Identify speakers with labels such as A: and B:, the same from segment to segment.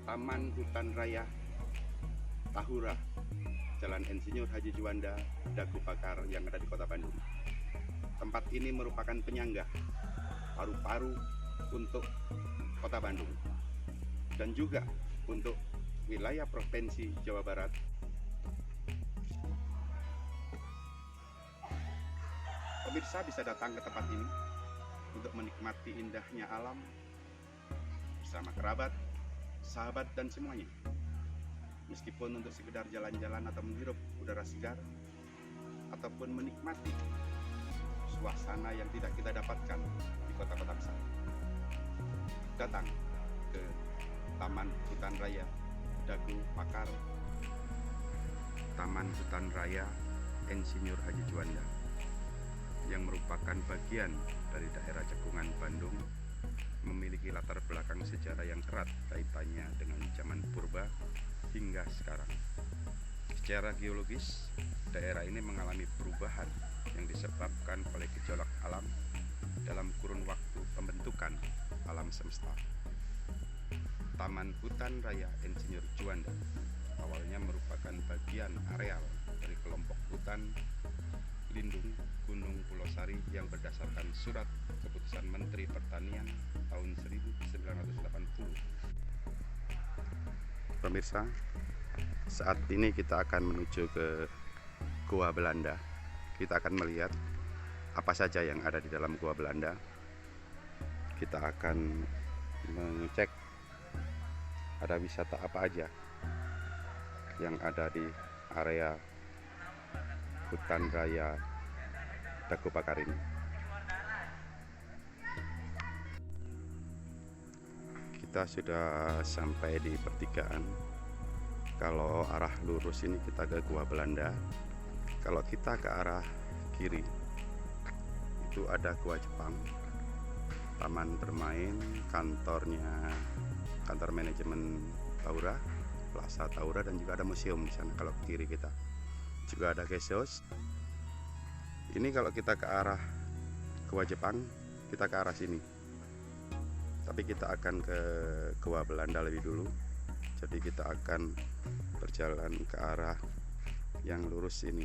A: Taman Hutan Raya Tahura, Jalan Insinyur Haji Juanda, Dago Pakar yang ada di Kota Bandung. Tempat ini merupakan penyangga paru-paru untuk Kota Bandung dan juga untuk wilayah Provinsi Jawa Barat. Pemirsa bisa datang ke tempat ini untuk menikmati indahnya alam bersama kerabat, sahabat, dan semuanya. Meskipun untuk sekedar jalan-jalan atau menghirup udara segar, ataupun menikmati suasana yang tidak kita dapatkan di kota-kota besar. Datang ke Taman Hutan Raya Dago Pakar, Taman Hutan Raya Insinyur Haji Juanda, yang merupakan bagian dari daerah Cekungan, Bandung, memiliki latar belakang sejarah yang erat kaitannya dengan zaman purba hingga sekarang. Secara geologis, daerah ini mengalami perubahan yang disebabkan oleh gejolak alam dalam kurun waktu pembentukan alam semesta. Taman Hutan Raya Insinyur Juanda awalnya merupakan bagian areal dari kelompok hutan lindung Gunung Pulau Sari yang berdasarkan surat keputusan Menteri Pertanian tahun 1980. Pemirsa, saat ini kita akan menuju ke Gua Belanda. Kita akan melihat apa saja yang ada di dalam Gua Belanda. Kita akan mengecek ada wisata apa aja yang ada di area Hutan Raya Dago Pakar ini. Kita sudah sampai di pertigaan. Kalau arah lurus ini kita ke Gua Belanda. Kalau kita ke arah kiri itu ada Gua Jepang, taman bermain, kantor manajemen Tahura, Plaza Tahura, dan juga ada museum di sana. Kalau ke kiri kita juga ada guest house. Ini kalau kita ke arah Gua Jepang, kita ke arah sini. Tapi kita akan ke Gua Belanda lebih dulu. Jadi kita akan berjalan ke arah yang lurus ini.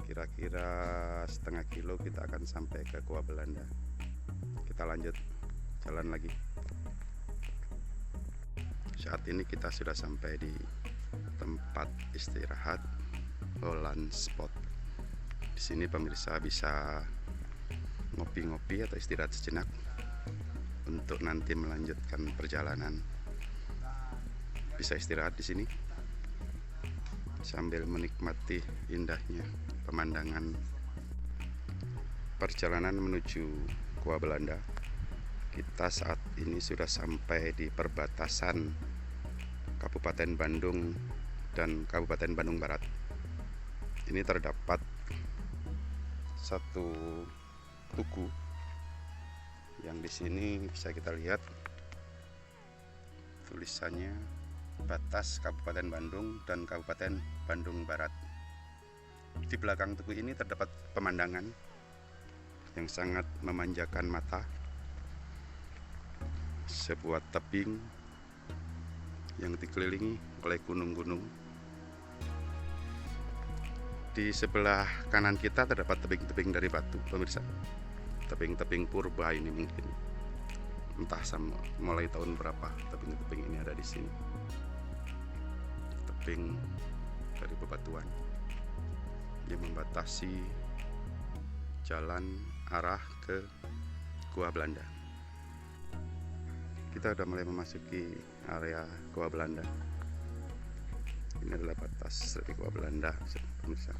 A: Kira-kira setengah kilo kita akan sampai ke Gua Belanda. Kita lanjut jalan lagi. Saat ini kita sudah sampai di tempat istirahat Holland Spot. Di sini pemirsa bisa ngopi-ngopi atau istirahat sejenak untuk nanti melanjutkan perjalanan. Bisa istirahat di sini sambil menikmati indahnya pemandangan perjalanan menuju Gua Belanda. Kita saat ini sudah sampai di perbatasan Kabupaten Bandung dan Kabupaten Bandung Barat. Ini terdapat satu tugu yang di sini bisa kita lihat tulisannya batas Kabupaten Bandung dan Kabupaten Bandung Barat. Di belakang tugu ini terdapat pemandangan yang sangat memanjakan mata. Sebuah tebing yang dikelilingi oleh gunung-gunung. Di sebelah kanan kita terdapat tebing-tebing dari batu, pemirsa. Tebing-tebing purba ini mungkin. Entah mulai tahun berapa tebing-tebing ini ada di sini. Tebing dari bebatuan yang membatasi jalan arah ke Gua Belanda. Kita sudah mulai memasuki area Gua Belanda. Ini adalah batas dari Gua Belanda, pemirsa.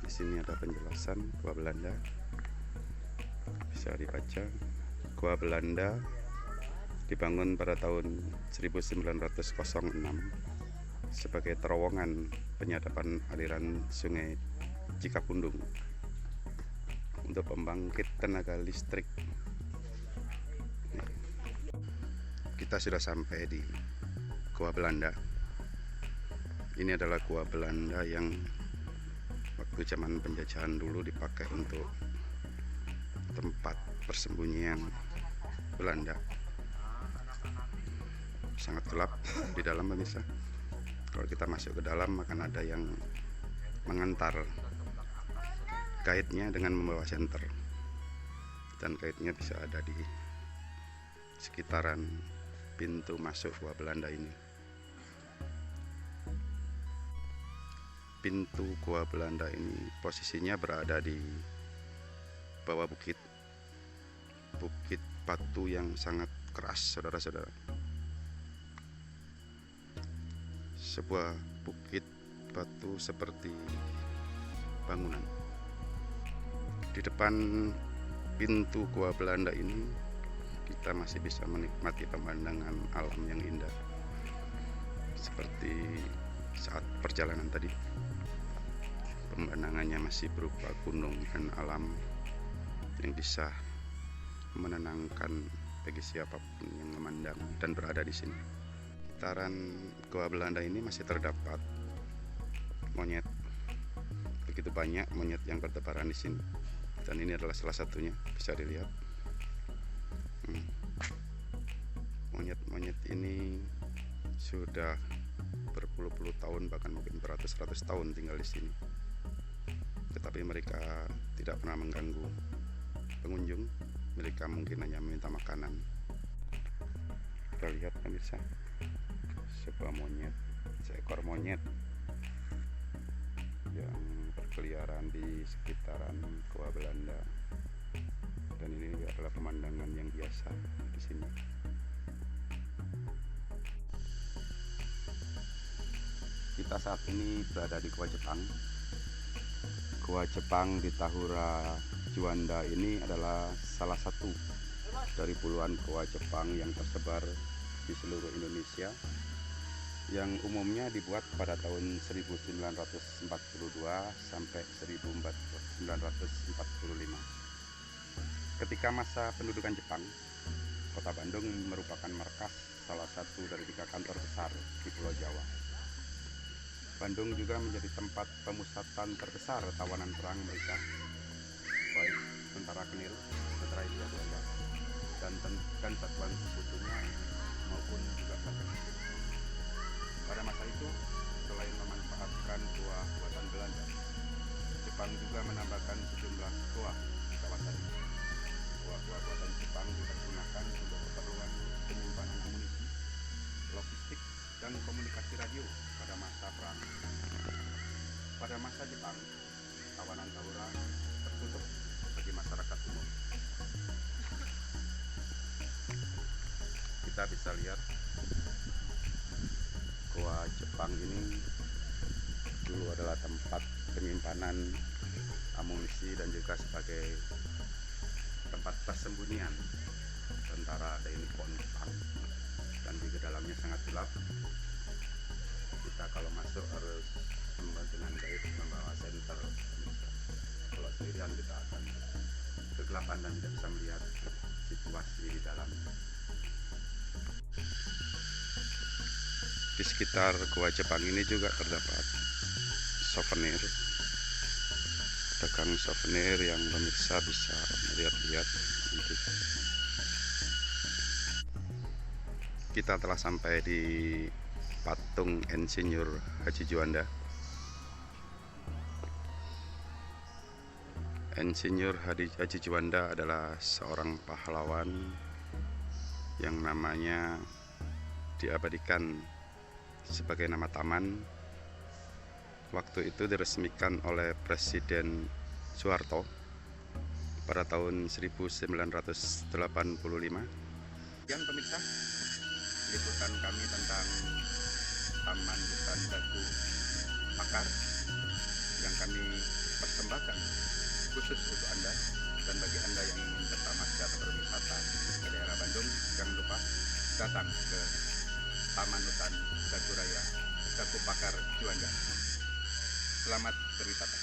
A: Di sini ada penjelasan Gua Belanda. Bisa dibaca. Gua Belanda dibangun pada tahun 1906 sebagai terowongan penyadapan aliran Sungai Cikapundung untuk pembangkit tenaga listrik. Kita sudah sampai di Gua Belanda. Ini adalah Gua Belanda yang waktu zaman penjajahan dulu dipakai untuk tempat persembunyian Belanda. Sangat gelap di dalam pemirsa. Kalau kita masuk ke dalam akan ada yang mengantar guide-nya dengan membawa senter, dan guide-nya bisa ada di sekitaran pintu masuk Gua Belanda ini. Pintu Gua Belanda ini posisinya berada di bawah bukit batu yang sangat keras, saudara-saudara. Sebuah bukit batu seperti bangunan. Di depan pintu Gua Belanda ini kita masih bisa menikmati pemandangan alam yang indah, seperti saat perjalanan tadi. Pemandangannya masih berupa gunung dan alam yang bisa menenangkan bagi siapapun yang memandang dan berada di sini. Sekitaran Gua Belanda ini masih terdapat monyet, begitu banyak monyet yang bertebaran di sini, dan ini adalah salah satunya, bisa dilihat. Monyet-monyet ini sudah berpuluh-puluh tahun, bahkan mungkin beratus-ratus tahun tinggal di sini, tetapi mereka tidak pernah mengganggu pengunjung. Mereka mungkin hanya meminta makanan. Kita lihat pemirsa, sebuah monyet, seekor monyet yang berkeliaran di sekitaran Gua Belanda, dan ini adalah pemandangan yang biasa di sini. Kita saat ini berada di Gua Jepang. Gua Jepang di Tahura Juanda ini adalah salah satu dari puluhan gua Jepang yang tersebar di seluruh Indonesia, yang umumnya dibuat pada tahun 1942 sampai 1945. Ketika masa pendudukan Jepang, Kota Bandung merupakan markas salah satu dari 3 kantor besar di Pulau Jawa. Bandung juga menjadi tempat pemusatan terbesar tawanan perang mereka, baik tentara Kenil, tentara Hindia Belanda, dan satuan sekutunya maupun juga pasukan. Pada masa itu, selain memanfaatkan gua buatan Belanda, Jepang juga menambahkan sejumlah gua di kawasan ini. Gua-gua buatan Jepang digunakan untuk keperluan penyimpanan amunisi, logistik, dan komunikasi radio pada masa perang. Pada masa Jepang, tawanan Tahura tertutup bagi masyarakat umum. Kita bisa lihat Gua Jepang ini dulu adalah tempat penyimpanan amunisi dan juga sebagai tempat persembunyian tentara Dainippon Jepang, dan di dalamnya sangat gelap. Kita kalau masuk harus dengan guide membawa senter. Kalau sendirian kita akan kegelapan dan tidak bisa melihat situasi di dalam. Di sekitar Gua Jepang ini juga terdapat souvenir, dagang souvenir yang pemirsa bisa melihat-lihat nanti. Kita telah sampai di patung Insinyur Haji Juanda. Insinyur Haji Juanda adalah seorang pahlawan yang namanya diabadikan sebagai nama taman. Waktu itu diresmikan oleh Presiden Soeharto pada tahun 1985. Sekian pemirsa, liputan kami tentang Taman Hutan Dago Pakar yang kami persembahkan khusus untuk Anda, dan bagi Anda yang ingin bertamasya atau berwisata ke daerah Bandung, jangan lupa datang ke Taman Hutan Dago Raya Dago Pakar Juanda. Selamat berwisata.